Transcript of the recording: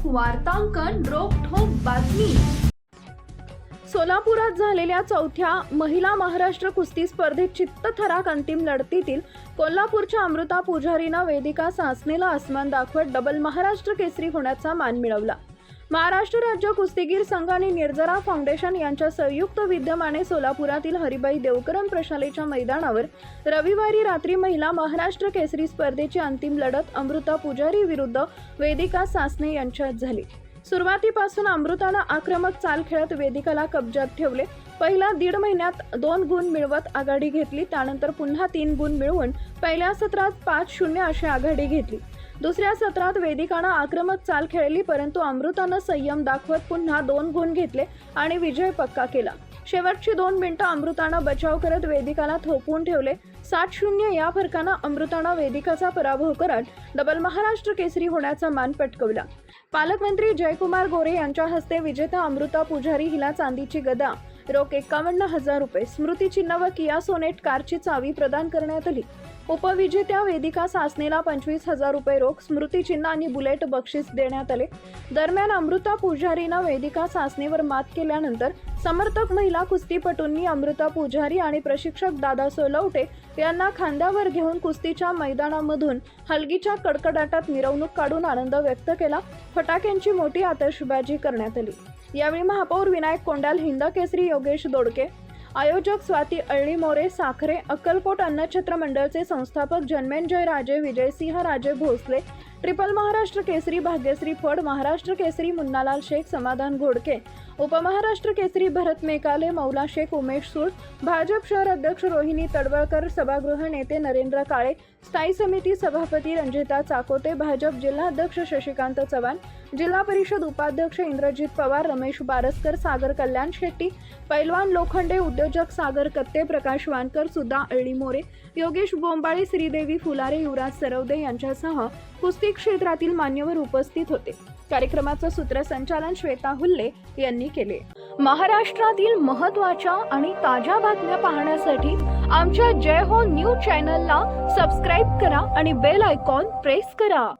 वार्तांकन रोखठोक बातमी। सोलापुरात झालेल्या चौथ्या महिला महाराष्ट्र कुस्ती स्पर्धेत चित्तथरारक अंतिम लढतीतील कोल्हापूरच्या अमृता पुजारीनं वेदिका सासनेला आसमान दाखवत डबल महाराष्ट्र केसरी होण्याचा मान मिळवला। महाराष्ट्र राज्य कुस्तीगीर संघ आणि निर्जरा फाउंडेशन यांच्या संयुक्त विद्यमाने सोलापुरातील हरिभाई देवकरम प्रशालेच्या मैदानावर रविवारी रात्री महिला महाराष्ट्र केसरी स्पर्धेची अंतिम लढत अमृता पुजारी विरुद्ध वेदिका सासने यांच्यात झाली। सुरुवातीपासून अमृतानं आक्रमक चाल खेळत वेदिकाला कब्जात ठेवले। पहिल्या 1.5 महिन्यात 2 गुण मिळवत आघाडी घेतली, त्यानंतर पुन्हा 3 गुण मिळवून पहिल्या सत्रात 5-0 अशी आघाडी घेतली। दुसऱ्या सत्रात वेदिकानं आक्रमक चाल खेळली, परंतु अमृतानं संयम दाखवत पुन्हा 2 गुण घेतले आणि विजय पक्का केला। शेवटची 2 मिनिटं अमृतानं बचाव करत वेदिकाला थोपवून ठेवले। 7-0 या फरकानं अमृतानं वेदिकाचा पराभव करत डबल महाराष्ट्र केसरी होण्याचा मान पटकावला। पालकमंत्री जयकुमार गोरे यांच्या हस्ते विजेता अमृता पुजारी हिला चांदीची गदा, रोख 51,000 रुपये, स्मृतिचिन्ह व किया सोनेट कारची चावी प्रदान करण्यात आली। उपविजेत्या वेदिका सासनेला 25,000 रुपये रोख, स्मृतिचिन्ह आणि बुलेट बक्षीस देण्यात आले। दरम्यान अमृता पुजारीनं वेदिका सासनेवर मात केल्यानंतर समर्थक महिला कुस्तीपटूंनी अमृता पुजारी आणि प्रशिक्षक दादा सोलवटे यांना खांद्यावर घेऊन कुस्तीच्या मैदानामधून हलगीच्या कडकडाटात मिरवणूक काढून आनंद व्यक्त केला। फटाक्यांची मोठी आतषबाजी करण्यात आली। यावेळी महापौर विनायक कोंडाल, हिंद केसरी योगेश दोडके, आयोजक स्वाती अळ्ळीमोरे साखरे, अक्कलकोट अन्नछत्र मंडळचे संस्थापक जन्मेंजय राजे, विजयसिंह राजे भोसले, ट्रिपल महाराष्ट्र केसरी भाग्यश्री फड, महाराष्ट्र केसरी मुन्नालाल शेख, समाधान घोडके, उपमहाराष्ट्र केसरी भरत मेकाले, मौला शेख, उमेश सूळ, भाजप शहर अध्यक्ष रोहिणी तडवळकर, सभागृह नेते नरेंद्र काळे, स्थायी समिती सभापती रंजिता चाकोते, भाजप जिल्हाध्यक्ष शशिकांत चव्हाण, जिल्हा परिषद उपाध्यक्ष इंद्रजित पवार, रमेश बारसकर, सागर कल्याण शेट्टी, पैलवान लोखंडे, उद्योजक सागर कत्ते, प्रकाश वानकर, सुधा अळ्ळीमोरे, योगेश बोंबाळे, श्रीदेवी फुलारे, युवराज सरवदे यांच्यासह कुस्ती क्षेत्रातील मान्यवर उपस्थित होते। कार्यक्रमाचं सूत्रसंचालन श्वेता हुल्ले यांनी केले। महाराष्ट्रातील महत्त्वाच्या आणि ताज्या बातम्या पाहण्यासाठी आमच्या जय हो न्यूज चॅनलला सबस्क्राईब करा आणि बेल आयकॉन प्रेस करा।